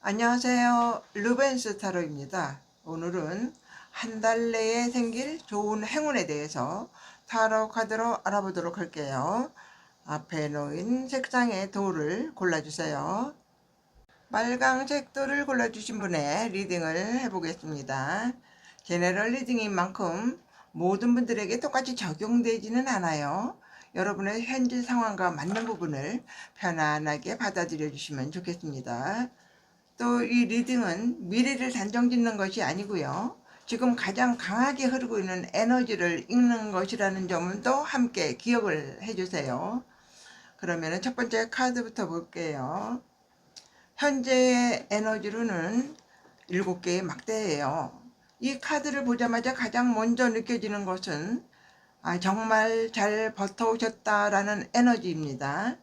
안녕하세요. 루벤스 타로입니다. 오늘은 한 달 내에 생길 좋은 행운에 대해서 타로 카드로 알아보도록 할게요. 앞에 놓인 색상의 돌을 골라주세요. 빨강색 돌을 골라주신 분의 리딩을 해보겠습니다. 제너럴 리딩인 만큼 모든 분들에게 똑같이 적용되지는 않아요. 여러분의 현재 상황과 맞는 부분을 편안하게 받아들여 주시면 좋겠습니다. 또 이 리딩은 미래를 단정짓는 것이 아니고요. 지금 가장 강하게 흐르고 있는 에너지를 읽는 것이라는 점은 또 함께 기억을 해주세요. 그러면 첫 번째 카드부터 볼게요. 현재의 에너지로는 7개의 막대예요. 이 카드를 보자마자 가장 먼저 느껴지는 것은 정말 잘 버텨오셨다라는 에너지입니다.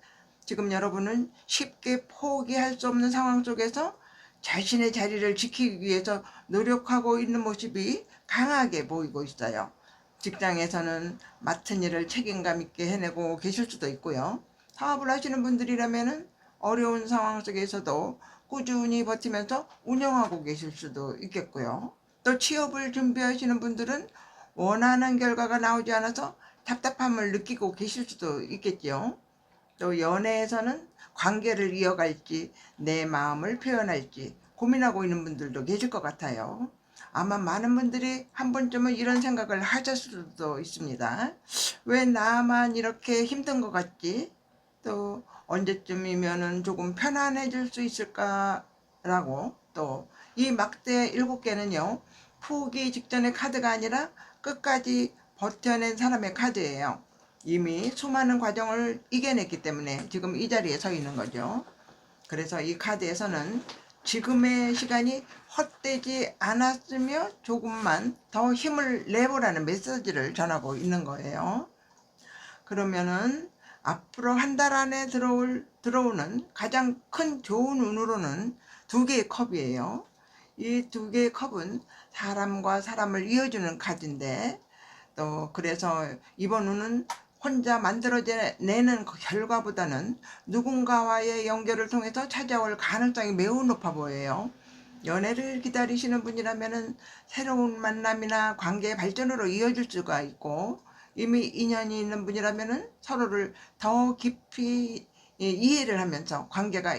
지금 여러분은 쉽게 포기할 수 없는 상황 속에서 자신의 자리를 지키기 위해서 노력하고 있는 모습이 강하게 보이고 있어요. 직장에서는 맡은 일을 책임감 있게 해내고 계실 수도 있고요. 사업을 하시는 분들이라면 어려운 상황 속에서도 꾸준히 버티면서 운영하고 계실 수도 있겠고요. 또 취업을 준비하시는 분들은 원하는 결과가 나오지 않아서 답답함을 느끼고 계실 수도 있겠죠. 또 연애에서는 관계를 이어갈지 내 마음을 표현할지 고민하고 있는 분들도 계실 것 같아요. 아마 많은 분들이 한 번쯤은 이런 생각을 하실 수도 있습니다. 왜 나만 이렇게 힘든 것 같지? 또 언제쯤이면은 조금 편안해질 수 있을까라고. 또 이 막대 7개는요 포기 직전의 카드가 아니라 끝까지 버텨낸 사람의 카드예요. 이미 수많은 과정을 이겨냈기 때문에 지금 이 자리에 서 있는 거죠. 그래서 이 카드에서는 지금의 시간이 헛되지 않았으며 조금만 더 힘을 내보라는 메시지를 전하고 있는 거예요. 그러면은 앞으로 한 달 안에 들어오는 가장 큰 좋은 운으로는 2개의 컵이에요. 이 2개의 컵은 사람과 사람을 이어주는 카드인데, 또 그래서 이번 운은 혼자 만들어내는 그 결과보다는 누군가와의 연결을 통해서 찾아올 가능성이 매우 높아 보여요. 연애를 기다리시는 분이라면 새로운 만남이나 관계 발전으로 이어질 수가 있고, 이미 인연이 있는 분이라면 서로를 더 깊이 이해를 하면서 관계가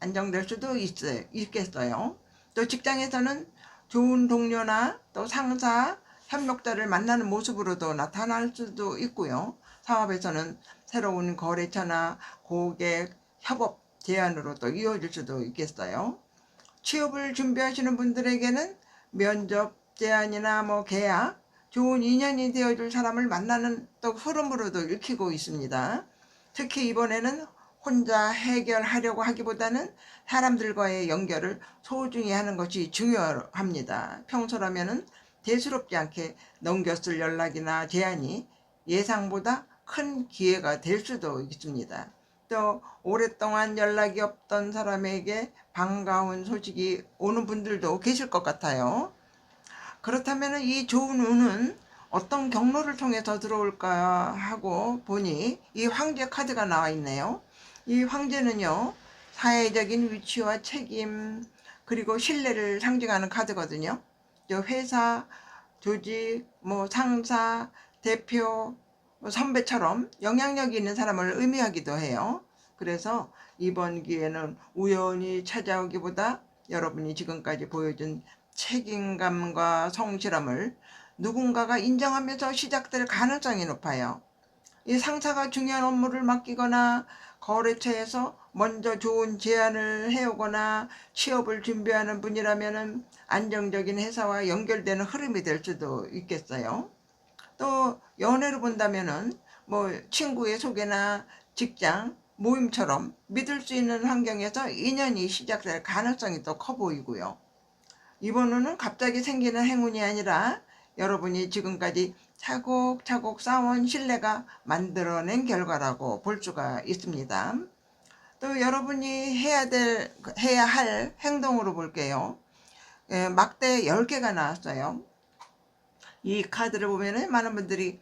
안정될 수도 있겠어요. 또 직장에서는 좋은 동료나 또 상사, 협력자를 만나는 모습으로도 나타날 수도 있고요. 사업에서는 새로운 거래처나 고객 협업 제안으로 또 이어질 수도 있겠어요. 취업을 준비하시는 분들에게는 면접 제안이나 계약, 좋은 인연이 되어줄 사람을 만나는 또 흐름으로도 읽히고 있습니다. 특히 이번에는 혼자 해결하려고 하기보다는 사람들과의 연결을 소중히 하는 것이 중요합니다. 평소라면은 대수롭지 않게 넘겼을 연락이나 제안이 예상보다 큰 기회가 될 수도 있습니다. 또 오랫동안 연락이 없던 사람에게 반가운 소식이 오는 분들도 계실 것 같아요. 그렇다면 이 좋은 운은 어떤 경로를 통해서 들어올까 하고 보니 이 황제 카드가 나와 있네요. 이 황제는요, 사회적인 위치와 책임, 그리고 신뢰를 상징하는 카드거든요. 회사, 조직, 상사, 대표, 선배처럼 영향력이 있는 사람을 의미하기도 해요. 그래서 이번 기회는 우연히 찾아오기보다 여러분이 지금까지 보여준 책임감과 성실함을 누군가가 인정하면서 시작될 가능성이 높아요. 이 상사가 중요한 업무를 맡기거나 거래처에서 먼저 좋은 제안을 해오거나 취업을 준비하는 분이라면 안정적인 회사와 연결되는 흐름이 될 수도 있겠어요. 또 연애를 본다면은 친구의 소개나 직장 모임처럼 믿을 수 있는 환경에서 인연이 시작될 가능성이 더 커 보이고요. 이번 후는 갑자기 생기는 행운이 아니라 여러분이 지금까지 차곡차곡 쌓아온 신뢰가 만들어낸 결과라고 볼 수가 있습니다. 또 여러분이 해야 할 행동으로 볼게요. 막대 10개가 나왔어요. 이 카드를 보면은 많은 분들이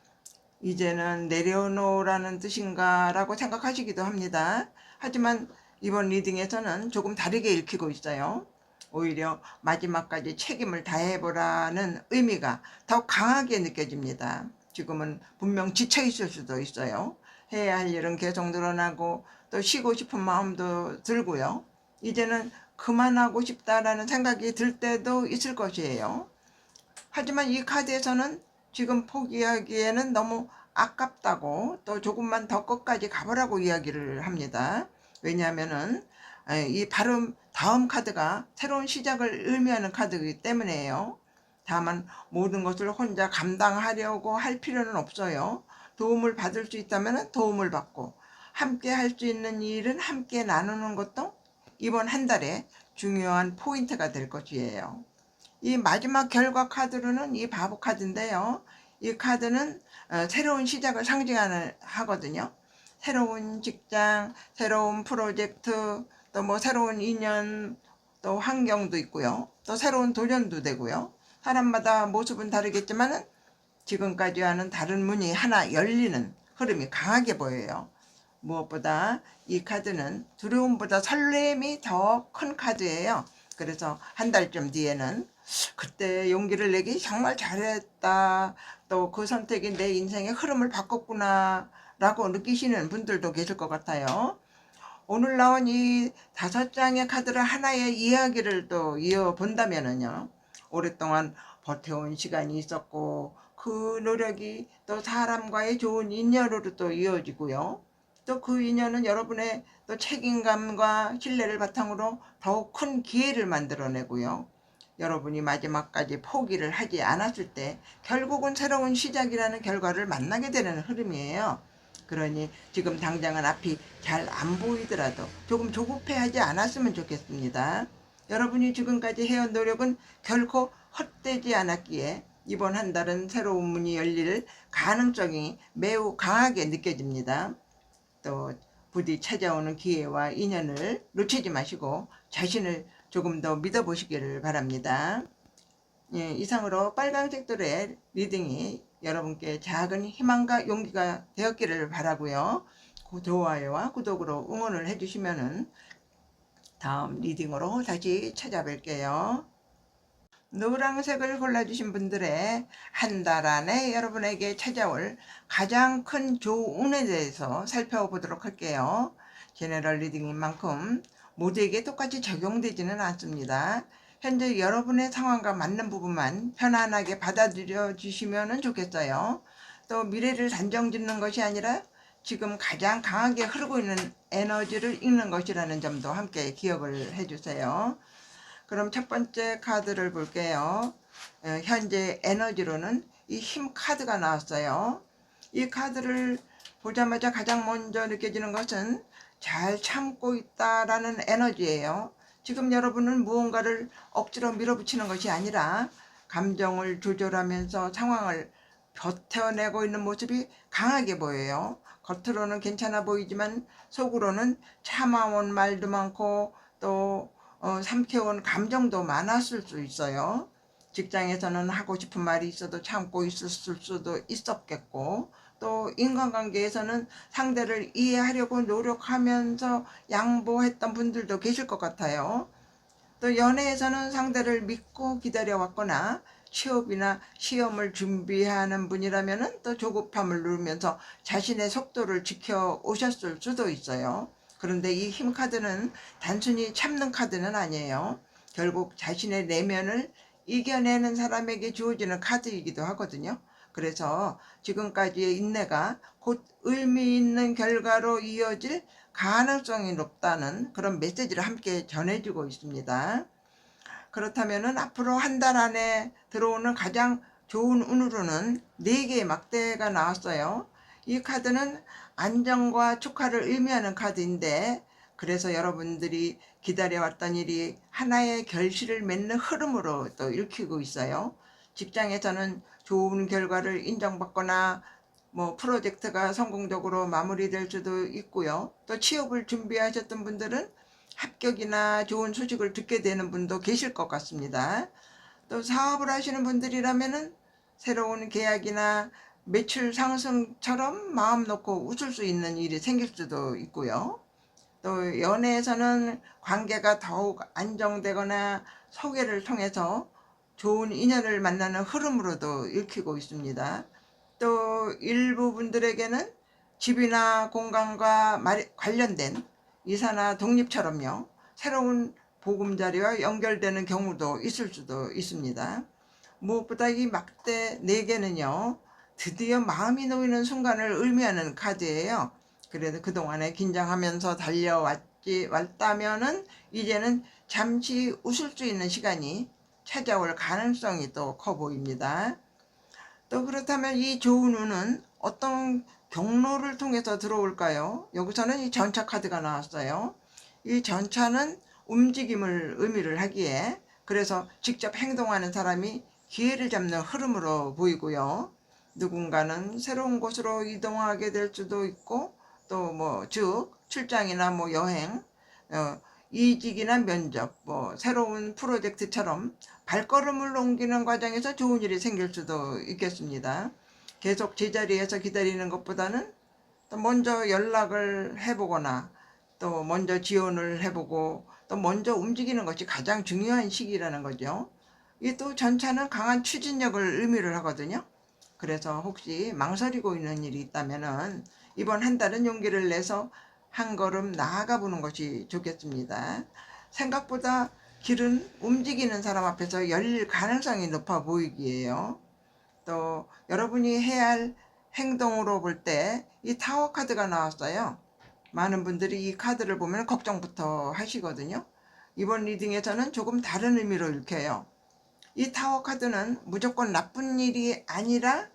이제는 내려놓으라는 뜻인가 라고 생각하시기도 합니다. 하지만 이번 리딩에서는 조금 다르게 읽히고 있어요. 오히려 마지막까지 책임을 다해보라는 의미가 더 강하게 느껴집니다. 지금은 분명 지쳐 있을 수도 있어요. 해야 할 일은 계속 늘어나고 또 쉬고 싶은 마음도 들고요. 이제는 그만하고 싶다라는 생각이 들 때도 있을 것이에요. 하지만 이 카드에서는 지금 포기하기에는 너무 아깝다고 또 조금만 더 끝까지 가보라고 이야기를 합니다. 왜냐하면은 이 다음 카드가 새로운 시작을 의미하는 카드이기 때문에요. 다만 모든 것을 혼자 감당하려고 할 필요는 없어요. 도움을 받을 수 있다면 도움을 받고 함께 할 수 있는 일은 함께 나누는 것도 이번 한 달에 중요한 포인트가 될 것이에요. 이 마지막 결과 카드로는 이 바보 카드인데요. 이 카드는 새로운 시작을 하거든요. 새로운 직장, 새로운 프로젝트, 또 뭐 새로운 인연, 또 환경도 있고요. 또 새로운 도전도 되고요. 사람마다 모습은 다르겠지만 지금까지와는 다른 문이 하나 열리는 흐름이 강하게 보여요. 무엇보다 이 카드는 두려움보다 설렘이 더 큰 카드예요. 그래서 한 달쯤 뒤에는 그때 용기를 내기 정말 잘했다. 또 그 선택이 내 인생의 흐름을 바꿨구나. 라고 느끼시는 분들도 계실 것 같아요. 오늘 나온 이 5장의 카드를 하나의 이야기를 또 이어본다면은요. 오랫동안 버텨온 시간이 있었고 그 노력이 또 사람과의 좋은 인연으로 또 이어지고요. 또 그 인연은 여러분의 또 책임감과 신뢰를 바탕으로 더욱 큰 기회를 만들어내고요. 여러분이 마지막까지 포기를 하지 않았을 때 결국은 새로운 시작이라는 결과를 만나게 되는 흐름이에요. 그러니 지금 당장은 앞이 잘 안 보이더라도 조금 조급해하지 않았으면 좋겠습니다. 여러분이 지금까지 해온 노력은 결코 헛되지 않았기에 이번 한 달은 새로운 문이 열릴 가능성이 매우 강하게 느껴집니다. 또 부디 찾아오는 기회와 인연을 놓치지 마시고 자신을 조금 더 믿어보시기를 바랍니다. 예, 이상으로 빨간색 돌의 리딩이 여러분께 작은 희망과 용기가 되었기를 바라고요. 좋아요와 구독으로 응원을 해주시면 다음 리딩으로 다시 찾아뵐게요. 노란색을 골라주신 분들의 한 달 안에 여러분에게 찾아올 가장 큰 조운에 대해서 살펴보도록 할게요. 제너럴 리딩인 만큼 모두에게 똑같이 적용되지는 않습니다. 현재 여러분의 상황과 맞는 부분만 편안하게 받아들여 주시면 좋겠어요. 또 미래를 단정짓는 것이 아니라 지금 가장 강하게 흐르고 있는 에너지를 읽는 것이라는 점도 함께 기억을 해주세요. 그럼 첫 번째 카드를 볼게요. 현재 에너지로는 이 힘 카드가 나왔어요. 이 카드를 보자마자 가장 먼저 느껴지는 것은 잘 참고 있다라는 에너지예요. 지금 여러분은 무언가를 억지로 밀어붙이는 것이 아니라 감정을 조절하면서 상황을 버텨내고 있는 모습이 강하게 보여요. 겉으로는 괜찮아 보이지만 속으로는 참아온 말도 많고 또 삼켜온 감정도 많았을 수 있어요. 직장에서는 하고 싶은 말이 있어도 참고 있었을 수도 있었겠고 또 인간관계에서는 상대를 이해하려고 노력하면서 양보했던 분들도 계실 것 같아요. 또 연애에서는 상대를 믿고 기다려왔거나 취업이나 시험을 준비하는 분이라면 또 조급함을 누르면서 자신의 속도를 지켜 오셨을 수도 있어요. 그런데 이 힘 카드는 단순히 참는 카드는 아니에요. 결국 자신의 내면을 이겨내는 사람에게 주어지는 카드이기도 하거든요. 그래서 지금까지의 인내가 곧 의미 있는 결과로 이어질 가능성이 높다는 그런 메시지를 함께 전해주고 있습니다. 그렇다면 앞으로 한 달 안에 들어오는 가장 좋은 운으로는 4개의 막대가 나왔어요. 이 카드는 안정과 축하를 의미하는 카드인데 그래서 여러분들이 기다려왔던 일이 하나의 결실을 맺는 흐름으로 또 읽히고 있어요. 직장에서는 좋은 결과를 인정받거나 프로젝트가 성공적으로 마무리될 수도 있고요. 또 취업을 준비하셨던 분들은 합격이나 좋은 소식을 듣게 되는 분도 계실 것 같습니다. 또 사업을 하시는 분들이라면은 새로운 계약이나 매출 상승처럼 마음 놓고 웃을 수 있는 일이 생길 수도 있고요. 또 연애에서는 관계가 더욱 안정되거나 소개를 통해서 좋은 인연을 만나는 흐름으로도 읽히고 있습니다. 또 일부 분들에게는 집이나 공간과 관련된 이사나 독립처럼요, 새로운 보금자리와 연결되는 경우도 있을 수도 있습니다. 무엇보다 이 막대 4개는요, 드디어 마음이 놓이는 순간을 의미하는 카드예요. 그래도 그동안에 긴장하면서 왔다면은 이제는 잠시 웃을 수 있는 시간이 찾아올 가능성이 또 커 보입니다. 또 그렇다면 이 좋은 운은 어떤 경로를 통해서 들어올까요? 여기서는 이 전차 카드가 나왔어요. 이 전차는 움직임을 의미를 하기에, 그래서 직접 행동하는 사람이 기회를 잡는 흐름으로 보이고요. 누군가는 새로운 곳으로 이동하게 될 수도 있고, 또 즉 출장이나 여행, 이직이나 면접, 새로운 프로젝트처럼 발걸음을 옮기는 과정에서 좋은 일이 생길 수도 있겠습니다. 계속 제자리에서 기다리는 것보다는 또 먼저 연락을 해보거나, 또 먼저 지원을 해보고, 또 먼저 움직이는 것이 가장 중요한 시기라는 거죠. 이 또 전차는 강한 추진력을 의미를 하거든요. 그래서 혹시 망설이고 있는 일이 있다면은 이번 한 달은 용기를 내서 한 걸음 나아가 보는 것이 좋겠습니다. 생각보다 길은 움직이는 사람 앞에서 열릴 가능성이 높아 보이기에요. 또 여러분이 해야 할 행동으로 볼 때 이 타워 카드가 나왔어요. 많은 분들이 이 카드를 보면 걱정부터 하시거든요. 이번 리딩에서는 조금 다른 의미로 읽혀요. 이 타워 카드는 무조건 나쁜 일이 아니라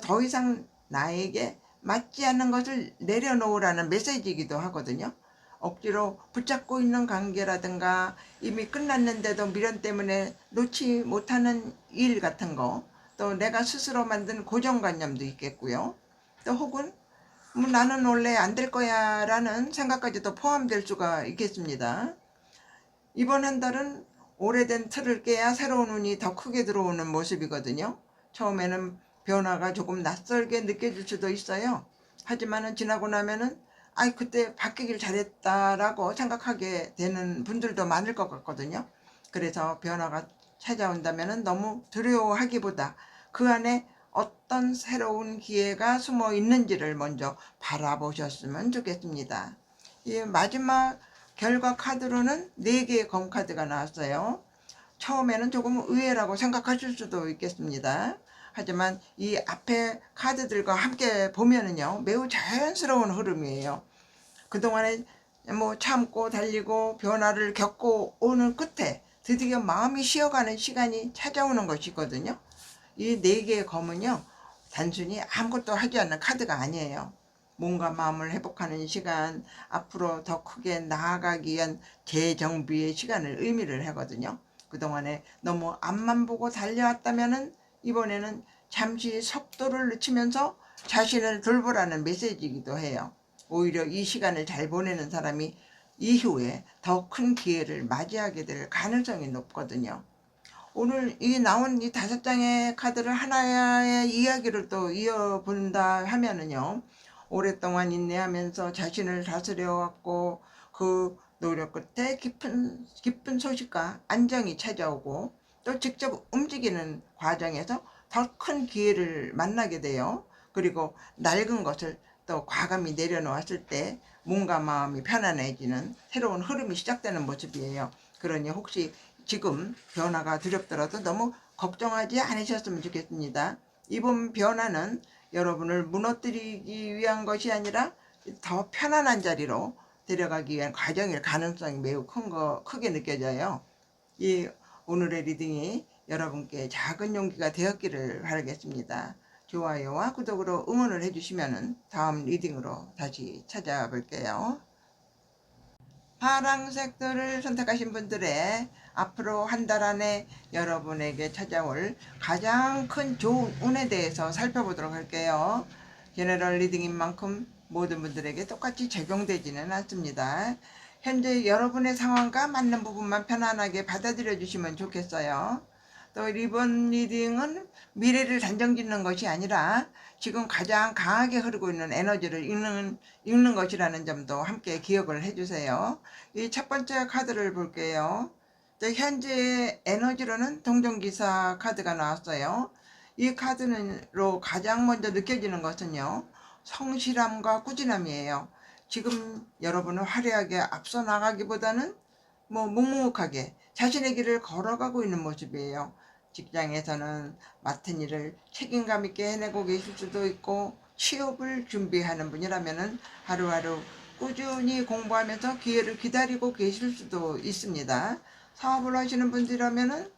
더 이상 나에게 맞지 않는 것을 내려놓으라는 메시지이기도 하거든요. 억지로 붙잡고 있는 관계라든가 이미 끝났는데도 미련 때문에 놓지 못하는 일 같은 거, 또 내가 스스로 만든 고정관념도 있겠고요. 또 혹은 나는 원래 안 될 거야 라는 생각까지도 포함될 수가 있겠습니다. 이번 한 달은 오래된 틀을 깨야 새로운 운이 더 크게 들어오는 모습이거든요. 처음에는 변화가 조금 낯설게 느껴질 수도 있어요. 하지만은 지나고 나면은 그때 바뀌길 잘했다라고 생각하게 되는 분들도 많을 것 같거든요. 그래서 변화가 찾아온다면은 너무 두려워하기보다 그 안에 어떤 새로운 기회가 숨어 있는지를 먼저 바라보셨으면 좋겠습니다. 이 마지막 결과 카드로는 4개의 검 카드가 나왔어요. 처음에는 조금 의외라고 생각하실 수도 있겠습니다. 하지만 이 앞에 카드들과 함께 보면은요, 매우 자연스러운 흐름이에요. 그동안에 참고 달리고 변화를 겪고 오는 끝에 드디어 마음이 쉬어가는 시간이 찾아오는 것이거든요. 이 4개의 검은요, 단순히 아무것도 하지 않는 카드가 아니에요. 몸과 마음을 회복하는 시간, 앞으로 더 크게 나아가기 위한 재정비의 시간을 의미를 하거든요. 그동안에 너무 앞만 보고 달려왔다면은 이번에는 잠시 속도를 늦추면서 자신을 돌보라는 메시지이기도 해요. 오히려 이 시간을 잘 보내는 사람이 이후에 더 큰 기회를 맞이하게 될 가능성이 높거든요. 오늘 이 나온 이 5장의 카드를 하나의 이야기를 또 이어본다 하면은요, 오랫동안 인내하면서 자신을 다스려왔고 그 노력 끝에 깊은 소식과 안정이 찾아오고, 또 직접 움직이는 과정에서 더 큰 기회를 만나게 돼요. 그리고 낡은 것을 또 과감히 내려놓았을 때 몸과 마음이 편안해지는 새로운 흐름이 시작되는 모습이에요. 그러니 혹시 지금 변화가 두렵더라도 너무 걱정하지 않으셨으면 좋겠습니다. 이번 변화는 여러분을 무너뜨리기 위한 것이 아니라 더 편안한 자리로 데려가기 위한 과정일 가능성이 매우 크게 느껴져요. 이 오늘의 리딩이 여러분께 작은 용기가 되었기를 바라겠습니다. 좋아요와 구독으로 응원을 해주시면 다음 리딩으로 다시 찾아볼게요. 파랑색들을 선택하신 분들의 앞으로 한 달 안에 여러분에게 찾아올 가장 큰 좋은 운에 대해서 살펴보도록 할게요. 제너럴 리딩인 만큼 모든 분들에게 똑같이 적용되지는 않습니다. 현재 여러분의 상황과 맞는 부분만 편안하게 받아들여 주시면 좋겠어요. 또 이번 리딩은 미래를 단정짓는 것이 아니라 지금 가장 강하게 흐르고 있는 에너지를 읽는 것이라는 점도 함께 기억을 해주세요. 이 첫 번째 카드를 볼게요. 현재 에너지로는 동전기사 카드가 나왔어요. 이 카드로 가장 먼저 느껴지는 것은요, 성실함과 꾸준함이에요. 지금 여러분은 화려하게 앞서 나가기보다는 묵묵하게 자신의 길을 걸어가고 있는 모습이에요. 직장에서는 맡은 일을 책임감 있게 해내고 계실 수도 있고, 취업을 준비하는 분이라면 하루하루 꾸준히 공부하면서 기회를 기다리고 계실 수도 있습니다. 사업을 하시는 분들이라면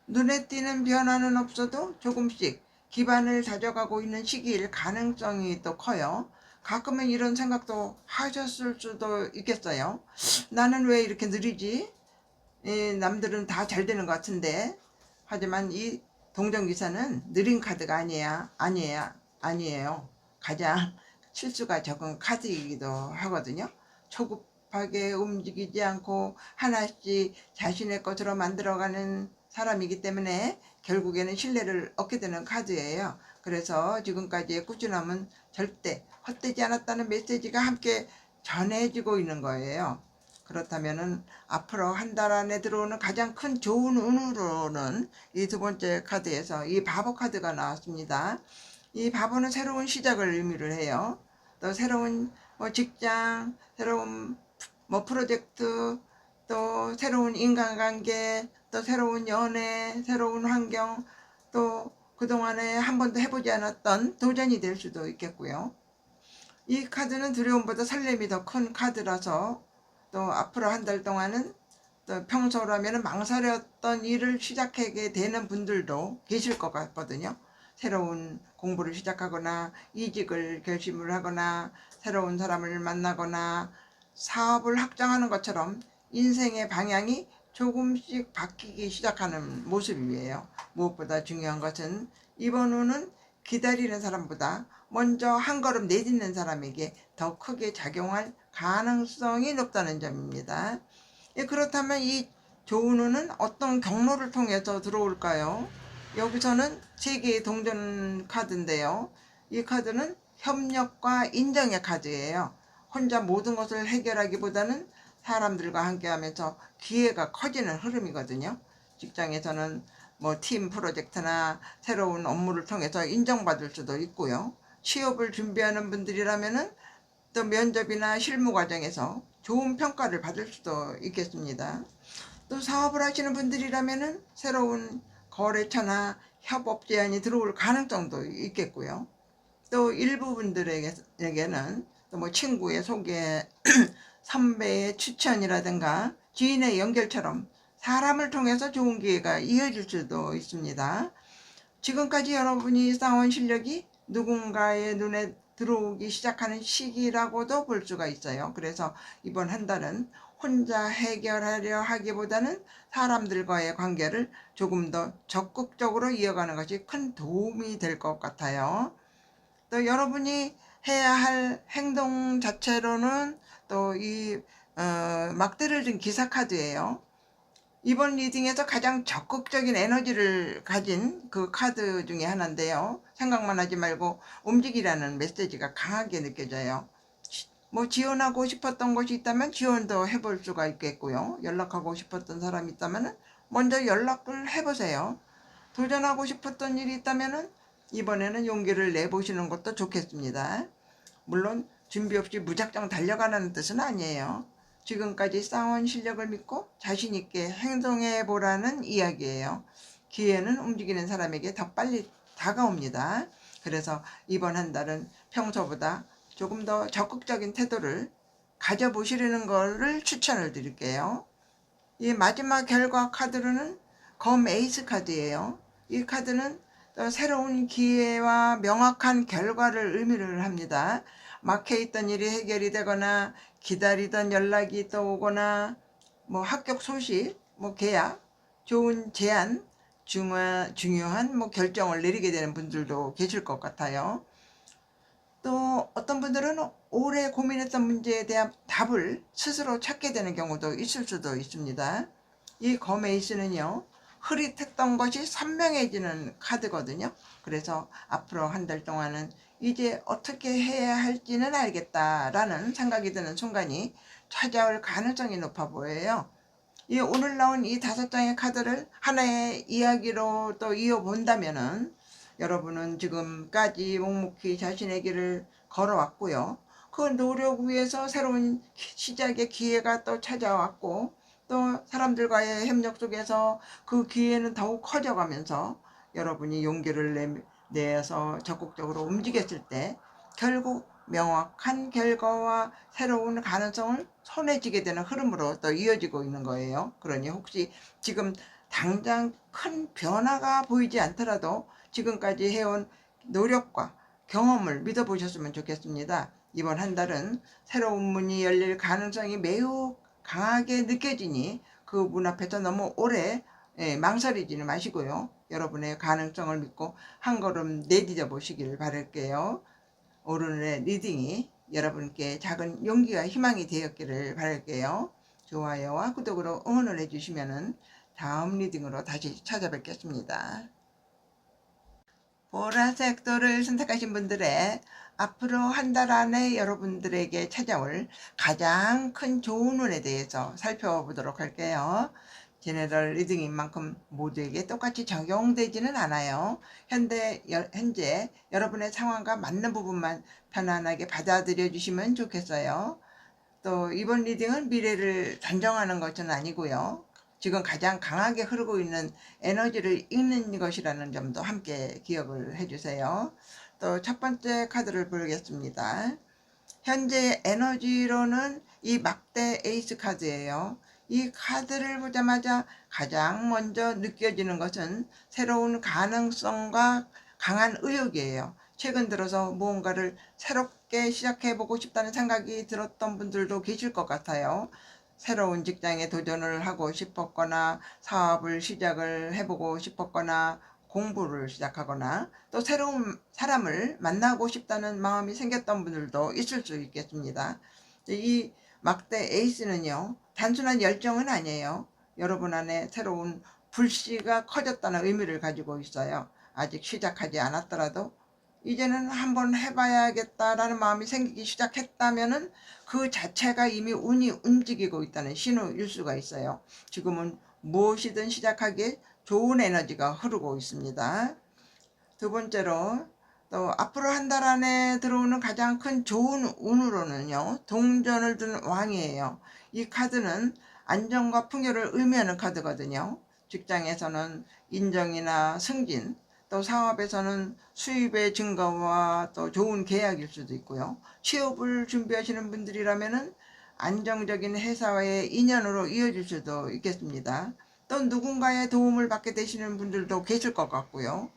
눈에 띄는 변화는 없어도 조금씩 기반을 다져가고 있는 시기일 가능성이 또 커요. 가끔은 이런 생각도 하셨을 수도 있겠어요. 나는 왜 이렇게 느리지? 남들은 다 잘 되는 것 같은데. 하지만 이 동전기사는 느린 카드가 아니에요. 가장 실수가 적은 카드이기도 하거든요. 초급하게 움직이지 않고 하나씩 자신의 것으로 만들어가는 사람이기 때문에 결국에는 신뢰를 얻게 되는 카드예요. 그래서 지금까지의 꾸준함은 절대 헛되지 않았다는 메시지가 함께 전해지고 있는 거예요. 그렇다면은 앞으로 한 달 안에 들어오는 가장 큰 좋은 운으로는 이 두 번째 카드에서 이 바보 카드가 나왔습니다. 이 바보는 새로운 시작을 의미를 해요. 또 새로운 직장, 새로운 프로젝트, 또 새로운 인간관계, 또 새로운 연애, 새로운 환경, 또 그동안에 한 번도 해보지 않았던 도전이 될 수도 있겠고요. 이 카드는 두려움보다 설렘이 더 큰 카드라서 또 앞으로 한 달 동안은 또 평소라면 망설였던 일을 시작하게 되는 분들도 계실 것 같거든요. 새로운 공부를 시작하거나 이직을 결심을 하거나 새로운 사람을 만나거나 사업을 확장하는 것처럼 인생의 방향이 조금씩 바뀌기 시작하는 모습이에요. 무엇보다 중요한 것은 이번 운은 기다리는 사람보다 먼저 한 걸음 내딛는 사람에게 더 크게 작용할 가능성이 높다는 점입니다. 그렇다면 이 좋은 운은 어떤 경로를 통해서 들어올까요? 여기서는 세 개의 동전 카드인데요. 이 카드는 협력과 인정의 카드예요. 혼자 모든 것을 해결하기보다는 사람들과 함께하면서 기회가 커지는 흐름이거든요. 직장에서는 팀 프로젝트나 새로운 업무를 통해서 인정받을 수도 있고요. 취업을 준비하는 분들이라면은 또 면접이나 실무 과정에서 좋은 평가를 받을 수도 있겠습니다. 또 사업을 하시는 분들이라면은 새로운 거래처나 협업 제안이 들어올 가능성도 있겠고요. 또 일부 분들에게는 또 친구의 소개, 선배의 추천이라든가 지인의 연결처럼 사람을 통해서 좋은 기회가 이어질 수도 있습니다. 지금까지 여러분이 쌓아온 실력이 누군가의 눈에 들어오기 시작하는 시기라고도 볼 수가 있어요. 그래서 이번 한 달은 혼자 해결하려 하기보다는 사람들과의 관계를 조금 더 적극적으로 이어가는 것이 큰 도움이 될 것 같아요. 또 여러분이 해야 할 행동 자체로는 또 이 막대를 든 기사 카드예요. 이번 리딩에서 가장 적극적인 에너지를 가진 그 카드 중에 하나인데요. 생각만 하지 말고 움직이라는 메시지가 강하게 느껴져요. 지원하고 싶었던 곳이 있다면 지원도 해볼 수가 있겠고요. 연락하고 싶었던 사람이 있다면 먼저 연락을 해보세요. 도전하고 싶었던 일이 있다면 이번에는 용기를 내보시는 것도 좋겠습니다. 물론 준비 없이 무작정 달려가는 뜻은 아니에요. 지금까지 쌓아온 실력을 믿고 자신 있게 행동해 보라는 이야기예요. 기회는 움직이는 사람에게 더 빨리 다가옵니다. 그래서 이번 한 달은 평소보다 조금 더 적극적인 태도를 가져보시려는 것을 추천을 드릴게요. 이 마지막 결과 카드로는 검 에이스 카드예요. 이 카드는 또 새로운 기회와 명확한 결과를 의미를 합니다. 막혀있던 일이 해결이 되거나 기다리던 연락이 또 오거나 합격 소식, 계약, 좋은 제안, 중요한 결정을 내리게 되는 분들도 계실 것 같아요. 또 어떤 분들은 오래 고민했던 문제에 대한 답을 스스로 찾게 되는 경우도 있을 수도 있습니다. 이 검에이스는요, 흐릿했던 것이 선명해지는 카드거든요. 그래서 앞으로 한 달 동안은 이제 어떻게 해야 할지는 알겠다라는 생각이 드는 순간이 찾아올 가능성이 높아 보여요. 이 오늘 나온 이 5장의 카드를 하나의 이야기로 또 이어본다면은 여러분은 지금까지 묵묵히 자신의 길을 걸어왔고요. 그 노력 위에서 새로운 시작의 기회가 또 찾아왔고, 또 사람들과의 협력 속에서 그 기회는 더욱 커져가면서 여러분이 용기를 내서 적극적으로 움직였을 때 결국 명확한 결과와 새로운 가능성을 손에 쥐게 되는 흐름으로 또 이어지고 있는 거예요. 그러니 혹시 지금 당장 큰 변화가 보이지 않더라도 지금까지 해온 노력과 경험을 믿어보셨으면 좋겠습니다. 이번 한 달은 새로운 문이 열릴 가능성이 매우 강하게 느껴지니 그 문 앞에서 너무 오래 망설이지는 마시고요. 여러분의 가능성을 믿고 한 걸음 내디뎌 보시길 바랄게요. 오늘의 리딩이 여러분께 작은 용기와 희망이 되었기를 바랄게요. 좋아요와 구독으로 응원을 해주시면 다음 리딩으로 다시 찾아뵙겠습니다. 보라색 돌을 선택하신 분들의 앞으로 한 달 안에 여러분들에게 찾아올 가장 큰 좋은 운에 대해서 살펴보도록 할게요. 제너럴 리딩인 만큼 모두에게 똑같이 적용되지는 않아요. 현재 여러분의 상황과 맞는 부분만 편안하게 받아들여 주시면 좋겠어요. 또 이번 리딩은 미래를 단정하는 것은 아니고요. 지금 가장 강하게 흐르고 있는 에너지를 읽는 것이라는 점도 함께 기억을 해주세요. 또 첫 번째 카드를 보겠습니다. 현재 에너지로는 이 막대 에이스 카드예요. 이 카드를 보자마자 가장 먼저 느껴지는 것은 새로운 가능성과 강한 의욕이에요. 최근 들어서 무언가를 새롭게 시작해보고 싶다는 생각이 들었던 분들도 계실 것 같아요. 새로운 직장에 도전을 하고 싶었거나 사업을 시작을 해보고 싶었거나 공부를 시작하거나 또 새로운 사람을 만나고 싶다는 마음이 생겼던 분들도 있을 수 있겠습니다. 이 막대 에이스는요, 단순한 열정은 아니에요. 여러분 안에 새로운 불씨가 커졌다는 의미를 가지고 있어요. 아직 시작하지 않았더라도 이제는 한번 해봐야겠다라는 마음이 생기기 시작했다면은 그 자체가 이미 운이 움직이고 있다는 신호일 수가 있어요. 지금은 무엇이든 시작하기에 좋은 에너지가 흐르고 있습니다. 두 번째로 또 앞으로 한 달 안에 들어오는 가장 큰 좋은 운으로는요, 동전을 든 왕이에요. 이 카드는 안정과 풍요를 의미하는 카드거든요. 직장에서는 인정이나 승진, 또 사업에서는 수입의 증가와 또 좋은 계약일 수도 있고요. 취업을 준비하시는 분들이라면은 안정적인 회사와의 인연으로 이어질 수도 있겠습니다. 또 누군가의 도움을 받게 되시는 분들도 계실 것 같고요.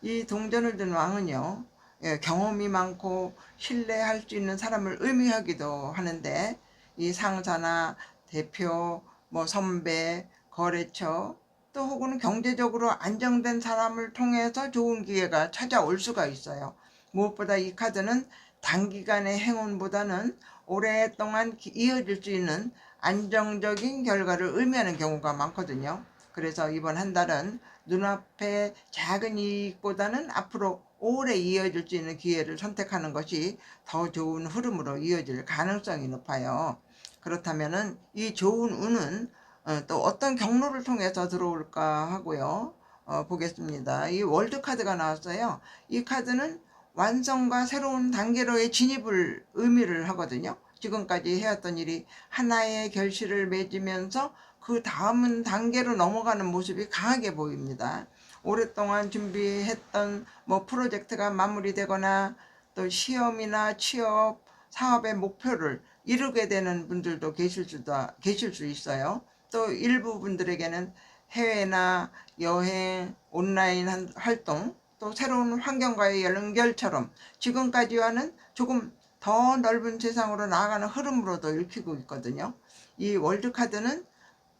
이 동전을 든 왕은요, 경험이 많고 신뢰할 수 있는 사람을 의미하기도 하는데, 이 상사나 대표, 선배, 거래처, 또 혹은 경제적으로 안정된 사람을 통해서 좋은 기회가 찾아올 수가 있어요. 무엇보다 이 카드는 단기간의 행운보다는 오랫동안 이어질 수 있는 안정적인 결과를 의미하는 경우가 많거든요. 그래서 이번 한 달은 눈앞의 작은 이익보다는 앞으로 오래 이어질 수 있는 기회를 선택하는 것이 더 좋은 흐름으로 이어질 가능성이 높아요. 그렇다면은 이 좋은 운은 또 어떤 경로를 통해서 들어올까 하고요. 보겠습니다. 이 월드 카드가 나왔어요. 이 카드는 완성과 새로운 단계로의 진입을 의미를 하거든요. 지금까지 해왔던 일이 하나의 결실을 맺으면서 그 다음 단계로 넘어가는 모습이 강하게 보입니다. 오랫동안 준비했던 프로젝트가 마무리되거나 또 시험이나 취업, 사업의 목표를 이루게 되는 분들도 계실 수 있어요. 또 일부 분들에게는 해외나 여행, 온라인 활동, 또 새로운 환경과의 연결처럼 지금까지와는 조금 더 넓은 세상으로 나아가는 흐름으로도 읽히고 있거든요. 이 월드카드는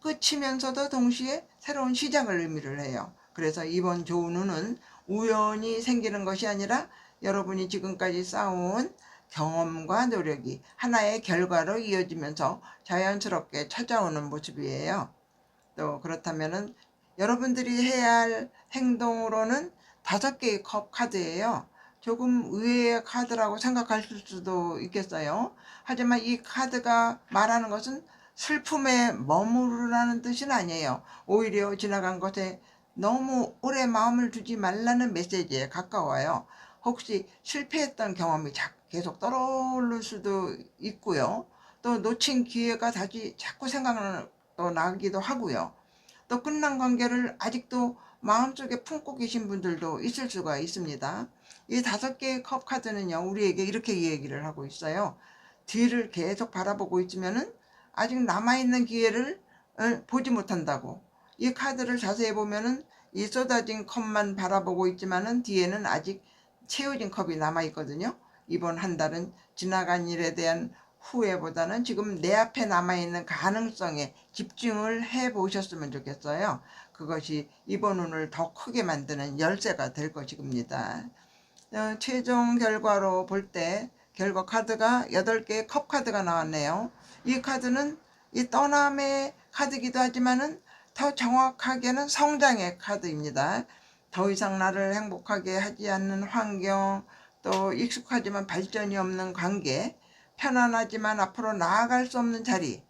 끝이면서도 동시에 새로운 시작을 의미를 해요. 그래서 이번 좋은 운은 우연히 생기는 것이 아니라 여러분이 지금까지 쌓아온 경험과 노력이 하나의 결과로 이어지면서 자연스럽게 찾아오는 모습이에요. 또 그렇다면은 여러분들이 해야 할 행동으로는 5개의 컵 카드예요. 조금 의외의 카드라고 생각하실 수도 있겠어요. 하지만 이 카드가 말하는 것은 슬픔에 머무르라는 뜻은 아니에요. 오히려 지나간 것에 너무 오래 마음을 두지 말라는 메시지에 가까워요. 혹시 실패했던 경험이 계속 떠오를 수도 있고요. 또 놓친 기회가 다시 자꾸 생각나기도 하고요. 또 끝난 관계를 아직도 마음속에 품고 계신 분들도 있을 수가 있습니다. 이 5개의 컵 카드는요, 우리에게 이렇게 얘기를 하고 있어요. 뒤를 계속 바라보고 있으면은 아직 남아있는 기회를 보지 못한다고. 이 카드를 자세히 보면은 이 쏟아진 컵만 바라보고 있지만은 뒤에는 아직 채워진 컵이 남아있거든요. 이번 한 달은 지나간 일에 대한 후회보다는 지금 내 앞에 남아있는 가능성에 집중을 해 보셨으면 좋겠어요. 그것이 이번 운을 더 크게 만드는 열쇠가 될 것입니다. 최종 결과로 볼 때 결과 카드가 8개의 컵 카드가 나왔네요. 이 카드는 이 떠남의 카드이기도 하지만은 더 정확하게는 성장의 카드입니다. 더 이상 나를 행복하게 하지 않는 환경, 또 익숙하지만 발전이 없는 관계, 편안하지만 앞으로 나아갈 수 없는 자리,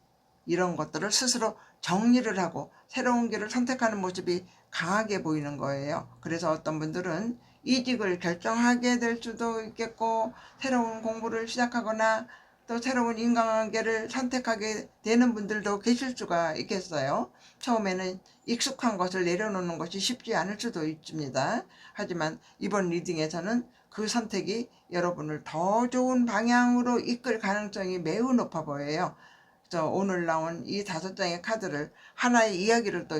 이런 것들을 스스로 정리를 하고 새로운 길을 선택하는 모습이 강하게 보이는 거예요. 그래서 어떤 분들은 이직을 결정하게 될 수도 있겠고, 새로운 공부를 시작하거나 또 새로운 인간관계를 선택하게 되는 분들도 계실 수가 있겠어요. 처음에는 익숙한 것을 내려놓는 것이 쉽지 않을 수도 있습니다. 하지만 이번 리딩에서는 그 선택이 여러분을 더 좋은 방향으로 이끌 가능성이 매우 높아 보여요. 오늘 나온 이 5장의 카드를 하나의 이야기를 또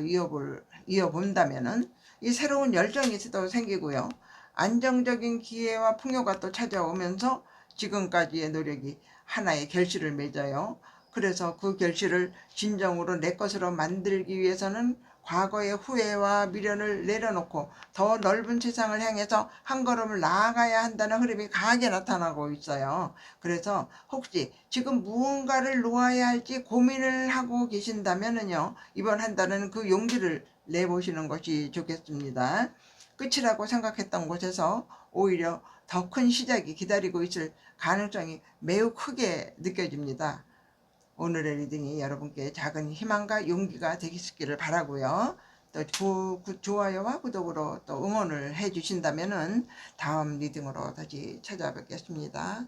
이어본다면은 이 새로운 열정이 또 생기고요. 안정적인 기회와 풍요가 또 찾아오면서 지금까지의 노력이 하나의 결실을 맺어요. 그래서 그 결실을 진정으로 내 것으로 만들기 위해서는 과거의 후회와 미련을 내려놓고 더 넓은 세상을 향해서 한 걸음을 나아가야 한다는 흐름이 강하게 나타나고 있어요. 그래서 혹시 지금 무언가를 놓아야 할지 고민을 하고 계신다면요, 이번 한 달은 그 용기를 내보시는 것이 좋겠습니다. 끝이라고 생각했던 곳에서 오히려 더 큰 시작이 기다리고 있을 가능성이 매우 크게 느껴집니다. 오늘의 리딩이 여러분께 작은 희망과 용기가 되시기를 바라고요. 또 좋아요와 구독으로 또 응원을 해 주신다면은 다음 리딩으로 다시 찾아뵙겠습니다.